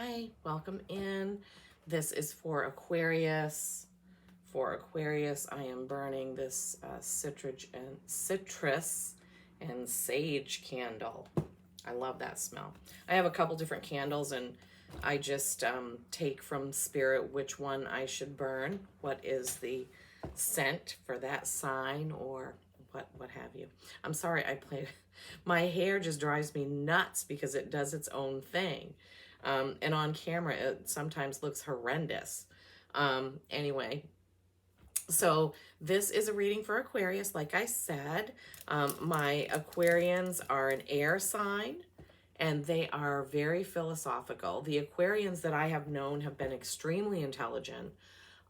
Hi, welcome in. This is for Aquarius. For Aquarius, I am burning this citrus and sage candle. I love that smell. I have a couple different candles, and I just take from Spirit which one I should burn. What is the scent for that sign, or what have you. I'm sorry I play. My hair just drives me nuts because it does its own thing. And on camera, it sometimes looks horrendous. Anyway, so this is a reading for Aquarius. Like I said, my Aquarians are an air sign and they are very philosophical. The Aquarians that I have known have been extremely intelligent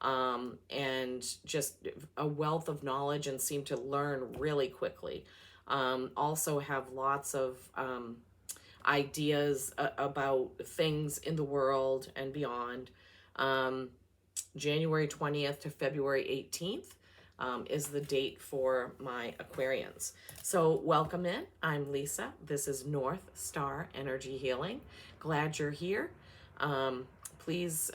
and just a wealth of knowledge and seem to learn really quickly. Also have lots of ideas about things in the world and beyond. January 20th to February 18th is the date for my Aquarians. So welcome in. I'm Lisa. This is North Star Energy Healing. Glad you're here. Please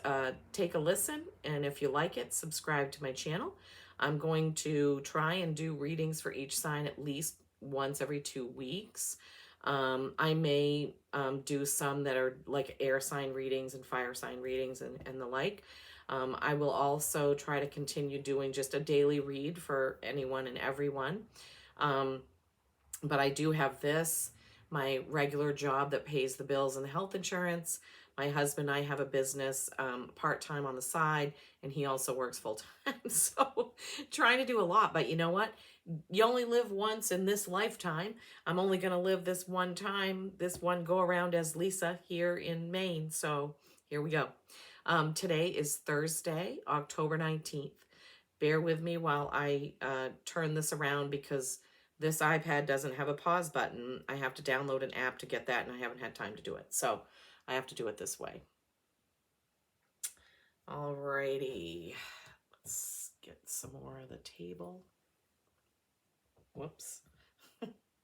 take a listen, and if you like it, subscribe to my channel. I'm going to try and do readings for each sign at least once every 2 weeks. I may do some that are like air sign readings and fire sign readings and the like. I will also try to continue doing just a daily read for anyone and everyone. But I do have this, my regular job that pays the bills and the health insurance. My husband and I have a business part-time on the side, and he also works full-time. So trying to do a lot, but you know what? You only live once in this lifetime. I'm only going to live this one time, this one go around as Lisa here in Maine. So here we go. Today is Thursday, October 19th. Bear with me while I turn this around because this iPad doesn't have a pause button. I have to download an app to get that, and I haven't had time to do it. So I have to do it this way. Alrighty. Let's get some more of the table. Whoops.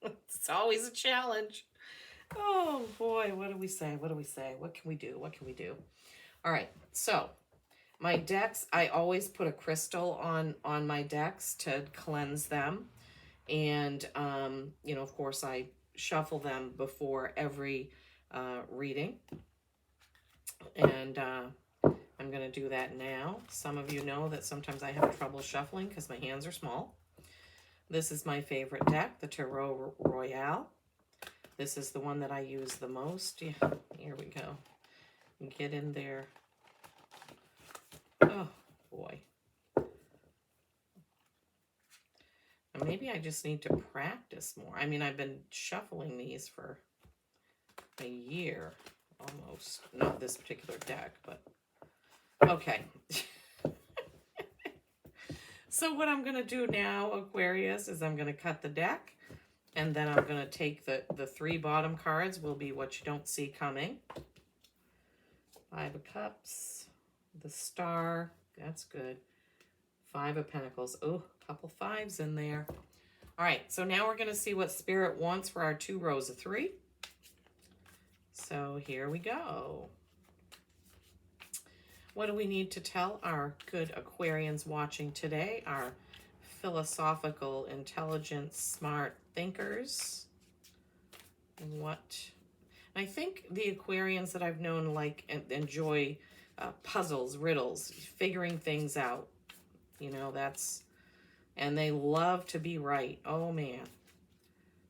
It's always a challenge. Oh boy, what do we say? What do we say? What can we do? What can we do? All right, so my decks, I always put a crystal on my decks to cleanse them. And, you know, of course, I shuffle them before every reading. And I'm going to do that now. Some of you know that sometimes I have trouble shuffling because my hands are small. This is my favorite deck, the Tarot Royale. This is the one that I use the most. Yeah, here we go. Get in there. Oh, boy. And maybe I just need to practice more. I mean, I've been shuffling these for a year almost. Not this particular deck, but okay. So what I'm going to do now, Aquarius, is I'm going to cut the deck, and then I'm going to take the 3 bottom cards will be what you don't see coming. 5 of Cups, the Star, that's good. 5 of Pentacles. Oh, a couple 5s in there. All right, so now we're going to see what Spirit wants for our 2 rows of 3. So here we go. What do we need to tell our good Aquarians watching today? Our philosophical, intelligent, smart thinkers. I think the Aquarians that I've known enjoy puzzles, riddles, figuring things out. You know, and they love to be right. Oh man.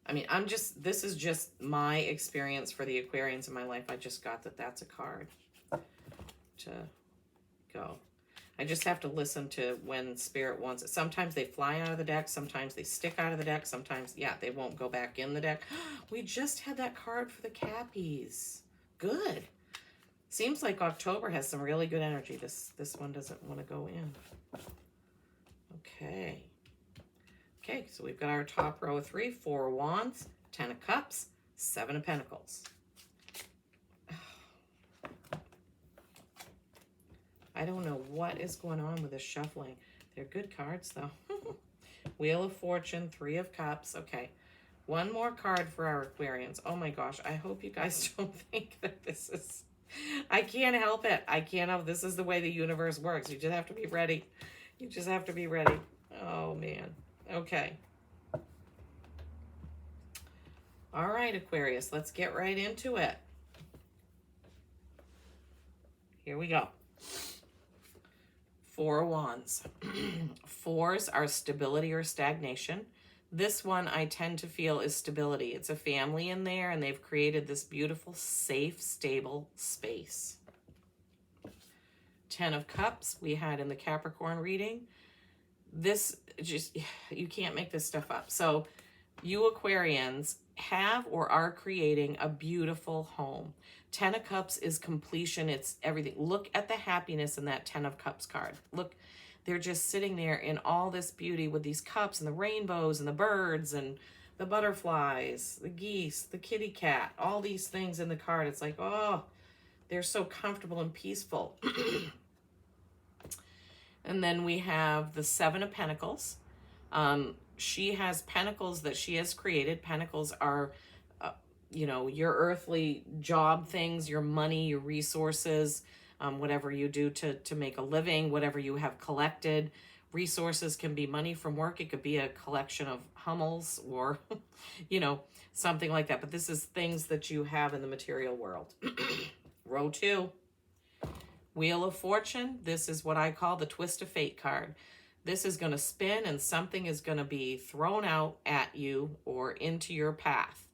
I mean, this is just my experience for the Aquarians in my life. I just got that's a card to go. I just have to listen to when Spirit wants it. Sometimes they fly out of the deck. Sometimes they stick out of the deck. Sometimes, yeah, they won't go back in the deck. We just had that card for the Cappies. Good. Seems like October has some really good energy. This one doesn't want to go in. Okay. Okay, so we've got our top row of 3, 4 of Wands, 10 of Cups, 7 of Pentacles. I don't know what is going on with this shuffling. They're good cards, though. Wheel of Fortune, 3 of Cups. Okay, one more card for our Aquarians. Oh my gosh, I hope you guys don't think that this is I can't help it. I can't help. This is the way the universe works. You just have to be ready. You just have to be ready. Oh, man. Okay. All right, Aquarius, let's get right into it. Here we go. Four of Wands. Fours are stability or stagnation. This one I tend to feel is stability. It's a family in there, and they've created this beautiful, safe, stable space. 10 of Cups we had in the Capricorn reading. This just, you can't make this stuff up. So you Aquarians have or are creating a beautiful home. 10 of Cups is completion. It's everything. Look at the happiness in that 10 of Cups card. Look, they're just sitting there in all this beauty with these cups and the rainbows and the birds and the butterflies, the geese, the kitty cat, all these things in the card. It's like, oh, they're so comfortable and peaceful. And then we have the 7 of Pentacles. She has pentacles that she has created. Pentacles are, you know, your earthly job things, your money, your resources, whatever you do to make a living, whatever you have collected. Resources can be money from work. It could be a collection of Hummels or, you know, something like that. But this is things that you have in the material world. Row 2. Wheel of Fortune. This is what I call the Twist of Fate card. This is going to spin and something is going to be thrown out at you or into your path.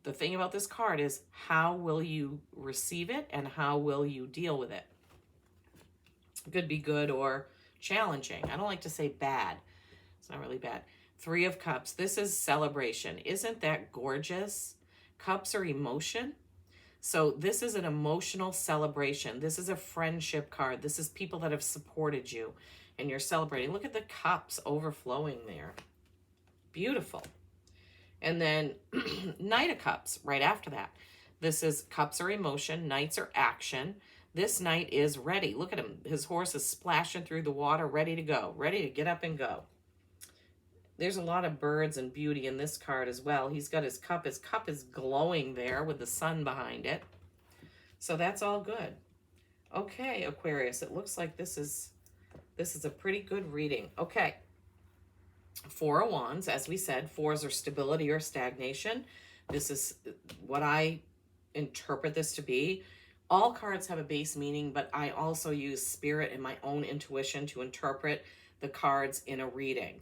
The thing about this card is how will you receive it and how will you deal with it? It could be good or challenging. I don't like to say bad. It's not really bad. 3 of Cups. This is celebration. Isn't that gorgeous? Cups are emotion. So this is an emotional celebration. This is a friendship card. This is people that have supported you and you're celebrating. Look at the cups overflowing there. Beautiful. And then Knight of Cups right after that. This is cups are emotion, knights are action. This knight is ready. Look at him. His horse is splashing through the water, ready to go, ready to get up and go. There's a lot of birds and beauty in this card as well. He's got his cup. His cup is glowing there with the sun behind it. So that's all good. Okay, Aquarius, it looks like this is a pretty good reading. Okay. 4 of Wands, as we said, 4s are stability or stagnation. This is what I interpret this to be. All cards have a base meaning, but I also use spirit and my own intuition to interpret the cards in a reading.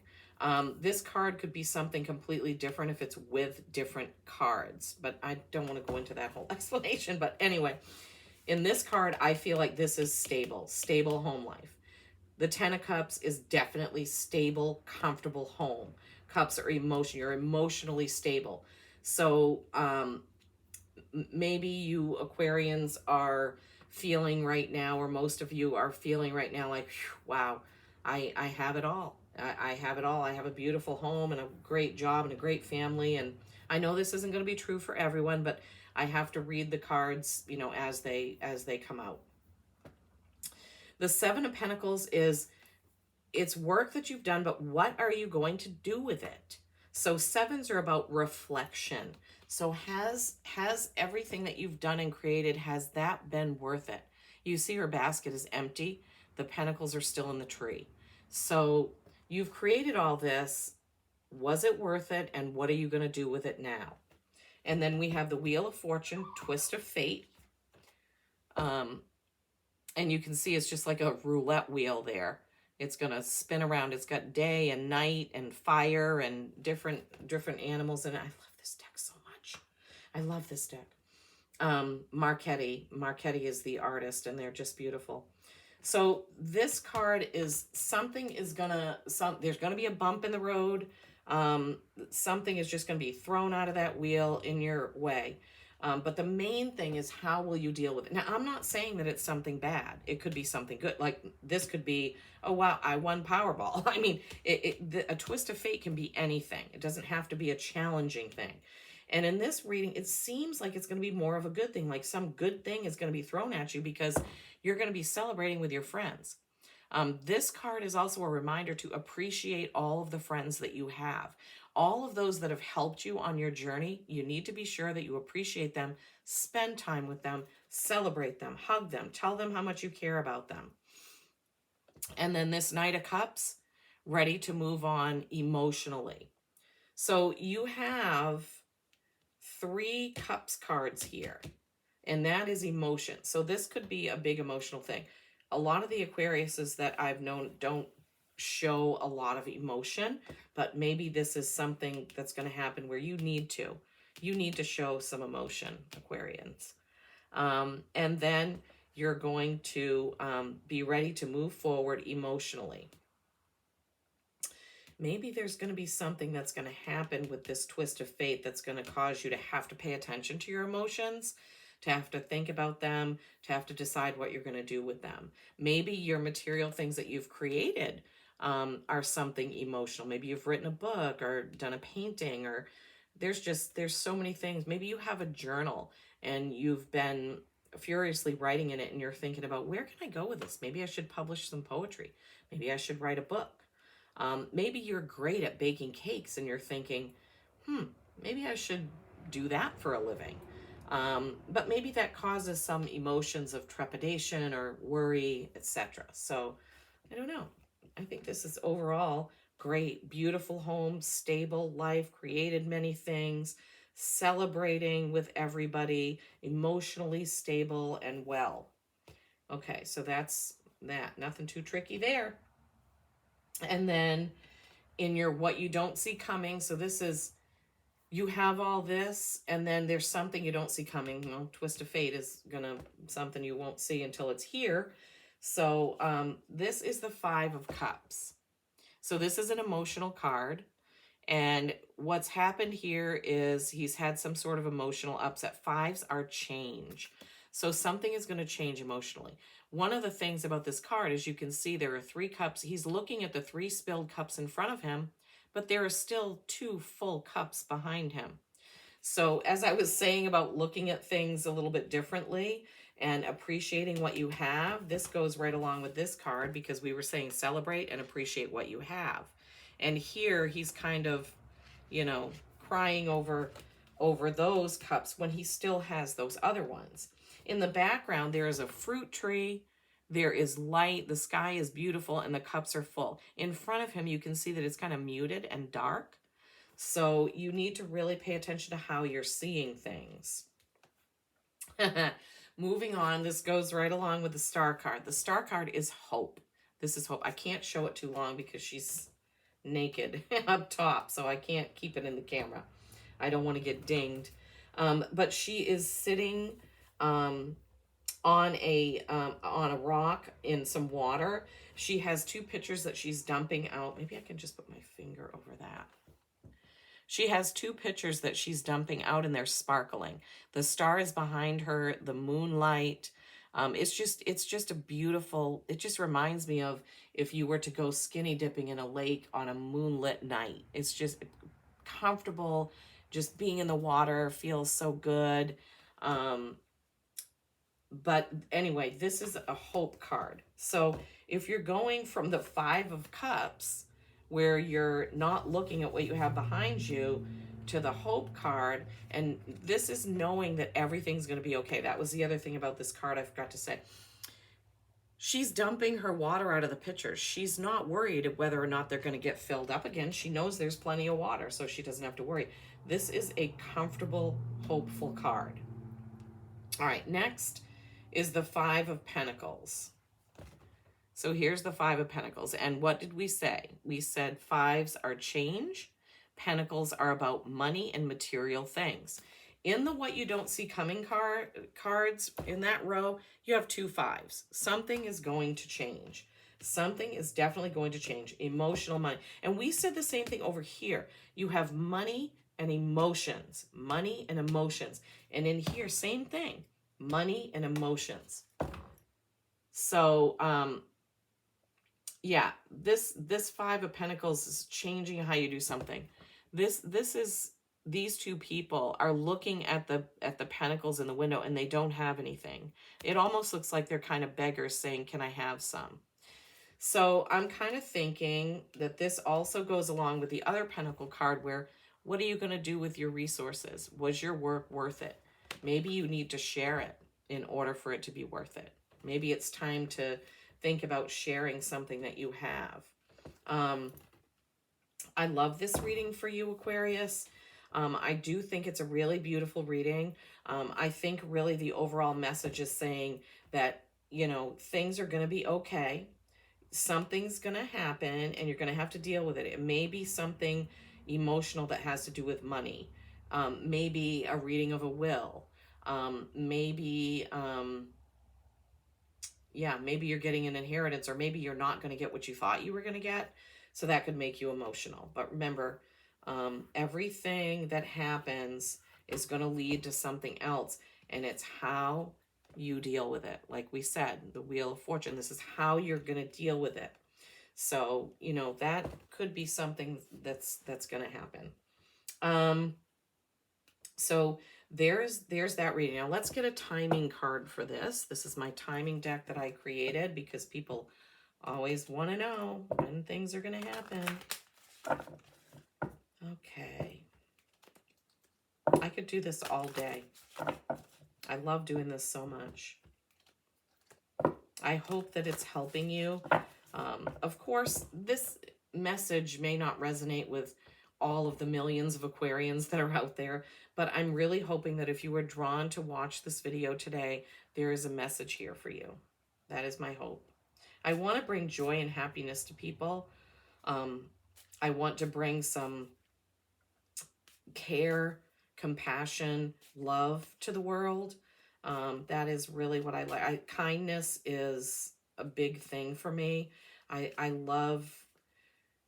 This card could be something completely different if it's with different cards, but I don't want to go into that whole explanation. But anyway, in this card, I feel like this is stable home life. The 10 of Cups is definitely stable, comfortable home. Cups are emotion. You're emotionally stable. So maybe you Aquarians are feeling right now, or most of you are feeling right now like, wow, I have it all. I have it all. I have a beautiful home and a great job and a great family. And I know this isn't going to be true for everyone, but I have to read the cards, you know, as they come out. The 7 of Pentacles is, it's work that you've done, but what are you going to do with it? So 7s are about reflection. So has everything that you've done and created, has that been worth it? You see her basket is empty. The pentacles are still in the tree. So you've created all this. Was it worth it? And what are you going to do with it now? And then we have the Wheel of Fortune, Twist of Fate. And you can see it's just like a roulette wheel there. It's going to spin around. It's got day and night and fire and different animals in it. I love this deck so much. I love this deck. Marchetti is the artist, and they're just beautiful. So this card is there's going to be a bump in the road. Something is just going to be thrown out of that wheel in your way. But the main thing is, how will you deal with it? Now, I'm not saying that it's something bad. It could be something good. Like this could be, oh, wow, I won Powerball. I mean, a twist of fate can be anything. It doesn't have to be a challenging thing. And in this reading, it seems like it's going to be more of a good thing. Like some good thing is going to be thrown at you because you're going to be celebrating with your friends. This card is also a reminder to appreciate all of the friends that you have. all of those that have helped you on your journey, you need to be sure that you appreciate them, spend time with them, celebrate them, hug them, tell them how much you care about them. And then this Knight of Cups, ready to move on emotionally. So you have 3 Cups cards here, and that is emotion. So this could be a big emotional thing. A lot of the Aquariuses that I've known don't show a lot of emotion, but maybe this is something that's going to happen where you need to show some emotion, Aquarians. And then you're going to be ready to move forward emotionally. Maybe there's going to be something that's going to happen with this twist of fate that's going to cause you to have to pay attention to your emotions, to have to think about them, to have to decide what you're going to do with them. Maybe your material things that you've created are something emotional. Maybe you've written a book or done a painting, or there's so many things. Maybe you have a journal and you've been furiously writing in it and you're thinking about, where can I go with this? Maybe I should publish some poetry. Maybe I should write a book. Maybe you're great at baking cakes and you're thinking, maybe I should do that for a living. But maybe that causes some emotions of trepidation or worry, etc. So I don't know. I think this is overall great, beautiful home, stable life, created many things, celebrating with everybody, emotionally stable and well. Okay, so that's that. Nothing too tricky there. And then in your what you don't see coming, so this is, you have all this, and then there's something you don't see coming. Well, twist of fate is something you won't see until it's here. So this is the 5 of Cups. So this is an emotional card. And what's happened here is he's had some sort of emotional upset. 5s are change. So something is going to change emotionally. One of the things about this card is you can see there are 3 cups. He's looking at the 3 spilled cups in front of him, but there are still 2 full cups behind him. So as I was saying about looking at things a little bit differently and appreciating what you have, this goes right along with this card, because we were saying celebrate and appreciate what you have. And here he's kind of, crying over those cups when he still has those other ones. In the background, there is a fruit tree. There is light. The sky is beautiful and the cups are full. In front of him, you can see that it's kind of muted and dark. So you need to really pay attention to how you're seeing things. Moving on, this goes right along with the star card. The star card is hope. This is hope. I can't show it too long because she's naked up top, so I can't keep it in the camera. I don't want to get dinged. But she is sitting on a rock in some water. She has 2 pictures that she's dumping out. Maybe I can just put my finger over that. She has 2 pictures that she's dumping out, and they're sparkling. The star is behind her, the moonlight. It's just a beautiful, it just reminds me of if you were to go skinny dipping in a lake on a moonlit night. It's just comfortable, just being in the water feels so good. But anyway, this is a hope card. So if you're going from the 5 of Cups, where you're not looking at what you have behind you, to the hope card, and this is knowing that everything's going to be okay. That was the other thing about this card I forgot to say. She's dumping her water out of the pitchers. She's not worried whether or not they're going to get filled up again. She knows there's plenty of water, so she doesn't have to worry. This is a comfortable, hopeful card. All right, next is the 5 of Pentacles. So here's the 5 of Pentacles. And what did we say? We said 5s are change. Pentacles are about money and material things. In the what you don't see coming cards, in that row, you have 2 5s. Something is going to change. Something is definitely going to change. Emotional money. And we said the same thing over here. You have money and emotions. Money and emotions. And in here, same thing. Money and emotions. So, yeah, this 5 of Pentacles is changing how you do something. These 2 people are looking at the pentacles in the window, and they don't have anything. It almost looks like they're kind of beggars saying, "Can I have some?" So I'm kind of thinking that this also goes along with the other Pentacle card where what are you going to do with your resources? Was your work worth it? Maybe you need to share it in order for it to be worth it. Maybe it's time to think about sharing something that you have. I love this reading for you, Aquarius. I do think it's a really beautiful reading. I think really the overall message is saying that, you know, things are going to be okay. Something's going to happen and you're going to have to deal with it. It may be something emotional that has to do with money. Maybe a reading of a will. Maybe maybe you're getting an inheritance, or maybe you're not going to get what you thought you were going to get. So that could make you emotional. But remember, everything that happens is going to lead to something else. And it's how you deal with it. Like we said, the Wheel of Fortune, this is how you're going to deal with it. So, you know, that could be something that's going to happen. So there's that reading. Now let's get a timing card for this. This is my timing deck that I created because people always want to know when things are going to happen. Okay. I could do this all day. I love doing this so much. I hope that it's helping you. Of course, this message may not resonate with all of the millions of Aquarians that are out there, but I'm really hoping that if you were drawn to watch this video today, there is a message here for you. That is my hope. I want to bring joy and happiness to people. I want to bring some care, compassion, love to the world. That is really what I like. Kindness is a big thing for me. I love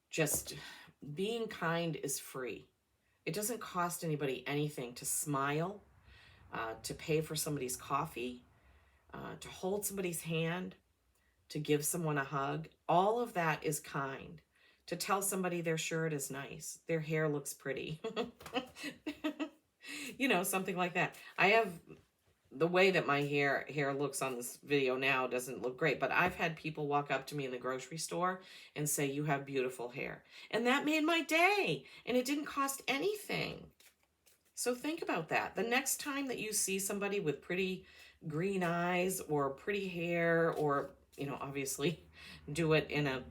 just being kind is free. It doesn't cost anybody anything to smile, to pay for somebody's coffee, to hold somebody's hand, to give someone a hug. All of that is kind. To tell somebody their shirt is nice, their hair looks pretty. You know, something like that. I have the way that my hair looks on this video now doesn't look great, but I've had people walk up to me in the grocery store and say, you have beautiful hair. And that made my day. And it didn't cost anything. So think about that. The next time that you see somebody with pretty green eyes or pretty hair, or, you know, obviously do it in a,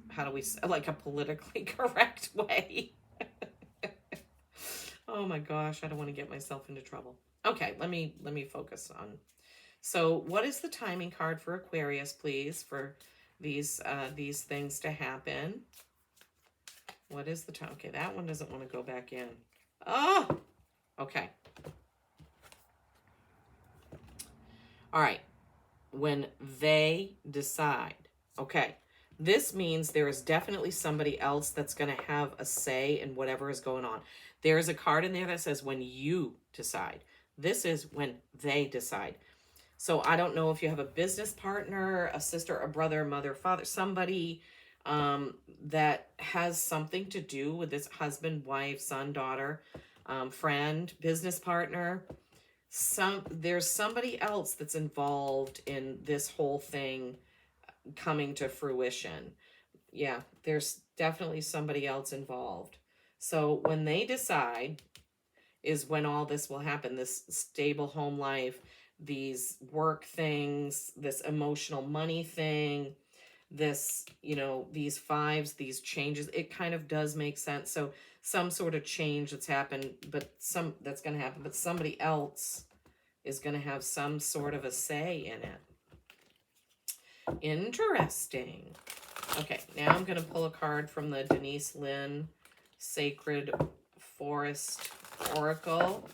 how do we say, like a politically correct way. Oh my gosh, I don't want to get myself into trouble. Okay, let me focus on. So what is the timing card for Aquarius, please, for these things to happen? What is the time? Okay, that one doesn't want to go back in. Oh, okay. All right. When they decide. Okay. This means there is definitely somebody else that's going to have a say in whatever is going on. There's a card in there that says when you decide. This is when they decide. So I don't know if you have a business partner, a sister, a brother, mother, father, somebody that has something to do with this husband, wife, son, daughter, friend, business partner. There's somebody else that's involved in this whole thing coming to fruition. Yeah, there's definitely somebody else involved. So when they decide is when all this will happen, this stable home life, these work things, this emotional money thing, this, you know, these fives, these changes, it kind of does make sense. So some sort of change that's happened, but that's going to happen, but somebody else is going to have some sort of a say in it. Interesting. Okay, now I'm going to pull a card from the Denise Lynn Sacred Forest Oracle.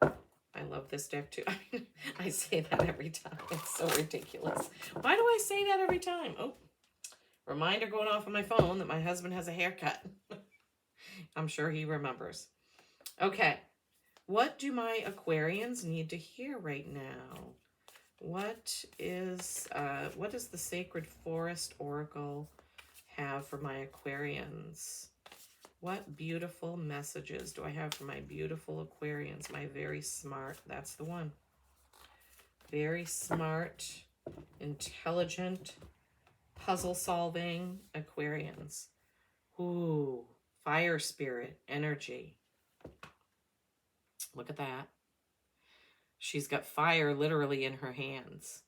I love this deck too. I say that every time. It's so ridiculous. Why do I say that every time? Oh, reminder going off on my phone that my husband has a haircut. I'm sure he remembers. Okay. What do my Aquarians need to hear right now? What is the Sacred Forest Oracle have for my Aquarians? What beautiful messages do I have for my beautiful Aquarians? My very smart, that's the one. Very smart, intelligent, puzzle solving Aquarians. Ooh, fire spirit energy. Look at that. She's got fire literally in her hands.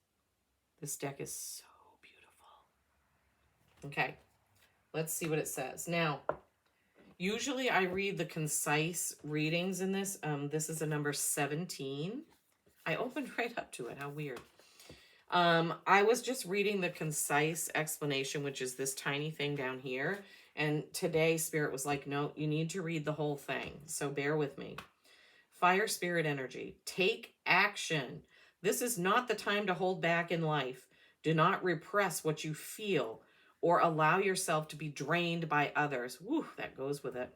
This deck is so beautiful. Okay, let's see what it says. Now, usually I read the concise readings in this. This is a number 17. I opened right up to it. How weird. I was just reading the concise explanation, which is this tiny thing down here. And today Spirit was like, no, you need to read the whole thing. So bear with me. Fire spirit energy. Take action. This is not the time to hold back in life. Do not repress what you feel or allow yourself to be drained by others. Woo, that goes with it.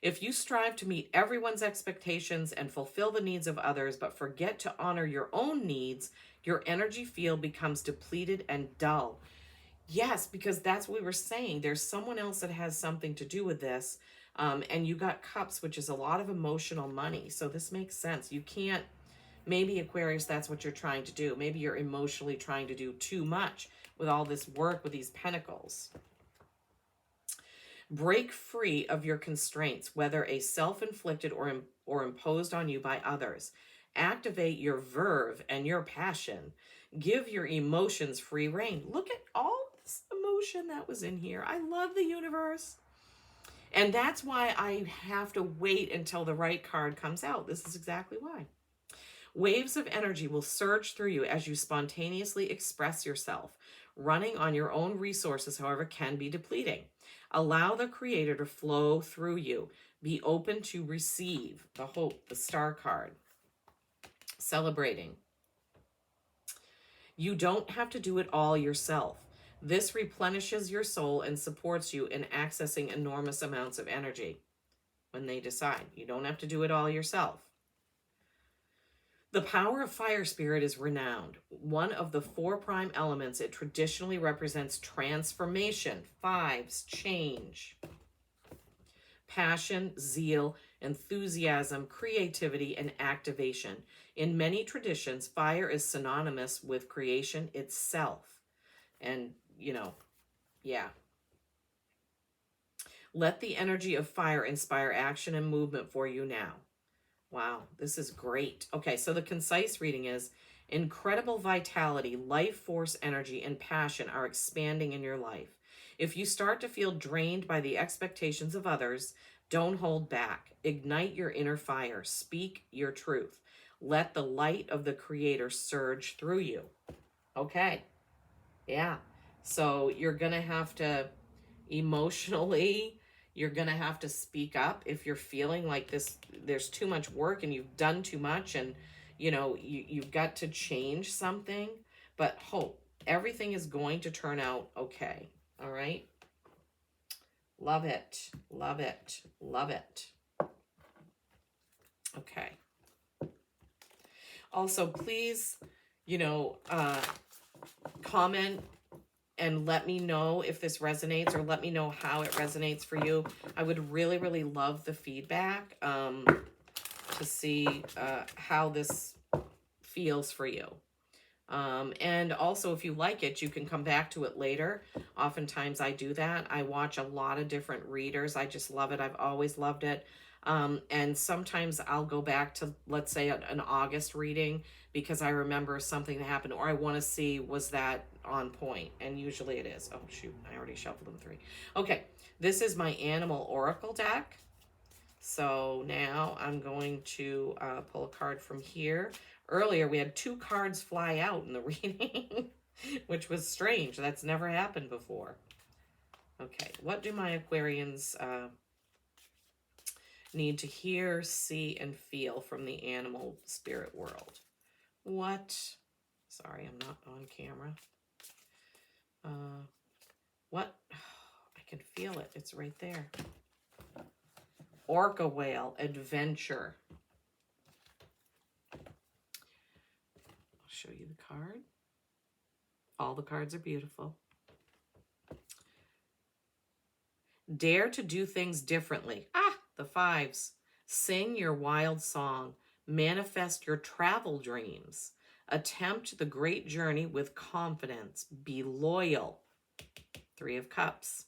If you strive to meet everyone's expectations and fulfill the needs of others, but forget to honor your own needs, your energy field becomes depleted and dull. Yes, because that's what we were saying. There's someone else that has something to do with this. And you got cups, which is a lot of emotional money. So this makes sense. You can't, maybe Aquarius, that's what you're trying to do. Maybe you're emotionally trying to do too much with all this work with these pentacles. Break free of your constraints, whether a self-inflicted or imposed on you by others. Activate your verve and your passion. Give your emotions free rein. Look at all this emotion that was in here. I love the universe. And that's why I have to wait until the right card comes out. This is exactly why. Waves of energy will surge through you as you spontaneously express yourself. Running on your own resources, however, can be depleting. Allow the Creator to flow through you. Be open to receive the Hope, the Star card. Celebrating. You don't have to do it all yourself. This replenishes your soul and supports you in accessing enormous amounts of energy when they decide. You don't have to do it all yourself. The power of fire spirit is renowned. One of the 4 prime elements, it traditionally represents transformation, 5s, change, passion, zeal, enthusiasm, creativity, and activation. In many traditions, fire is synonymous with creation itself. And, you know, yeah. Let the energy of fire inspire action and movement for you now. Wow, this is great. Okay, so the concise reading is, incredible vitality, life force energy, and passion are expanding in your life. If you start to feel drained by the expectations of others, don't hold back. Ignite your inner fire. Speak your truth. Let the light of the Creator surge through you. Okay, yeah. So you're going to have to emotionally, you're going to have to speak up if you're feeling like this, there's too much work and you've done too much and, you know, you've got to change something. But hope, everything is going to turn out okay. All right? Love it. Love it. Love it. Okay. Also, please, you know, comment and let me know if this resonates, or let me know how it resonates for you. I would really, really love the feedback to see how this feels for you. And also, if you like it, you can come back to it later. Oftentimes I do that. I watch a lot of different readers. I just love it. I've always loved it. And sometimes I'll go back to, let's say, an August reading because I remember something that happened, or I want to see, was that on point? And usually it is. Oh, shoot. I already shuffled them 3. Okay. This is my Animal Oracle deck. So now I'm going to pull a card from here. Earlier, we had 2 cards fly out in the reading, which was strange. That's never happened before. Okay. What do my Aquarians need to hear, see, and feel from the animal spirit world? What? Sorry, I'm not on camera. What? Oh, I can feel it. It's right there. Orca whale, adventure. I'll show you the card. All the cards are beautiful. Dare to do things differently. Ah, the 5s. Sing your wild song. Manifest your travel dreams. Attempt the great journey with confidence. Be loyal. Three of Cups.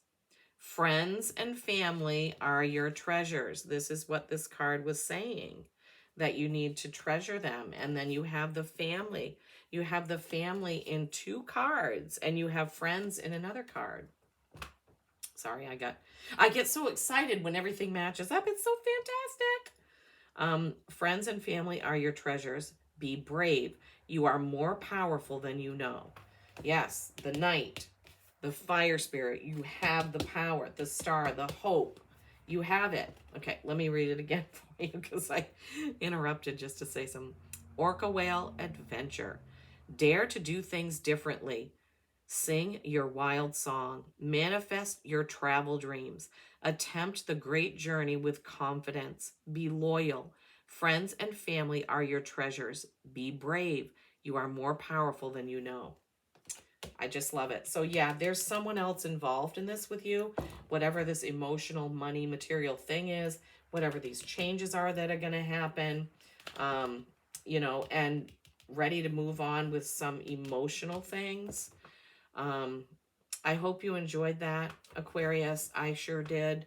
Friends and family are your treasures. This is what this card was saying, that you need to treasure them. And then you have the family. You have the family in two cards, and you have friends in another card. Sorry, I get so excited when everything matches up. It's so fantastic. Friends and family are your treasures. Be brave. You are more powerful than you know. Yes, the Knight, the fire spirit. You have the power, the star, the hope. You have it. Okay, let me read it again for you because I interrupted just to say some. Orca whale adventure. Dare to do things differently. Sing your wild song. Manifest your travel dreams. Attempt the great journey with confidence. Be loyal. Friends and family are your treasures. Be brave. You are more powerful than you know. I just love it. So yeah, there's someone else involved in this with you. Whatever this emotional, money, material thing is, whatever these changes are that are going to happen, you know, and ready to move on with some emotional things. I hope you enjoyed that, Aquarius. I sure did.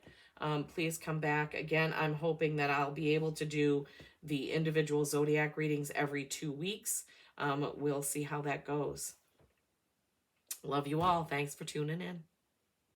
Please come back. Again, I'm hoping that I'll be able to do the individual zodiac readings every 2 weeks. We'll see how that goes. Love you all. Thanks for tuning in.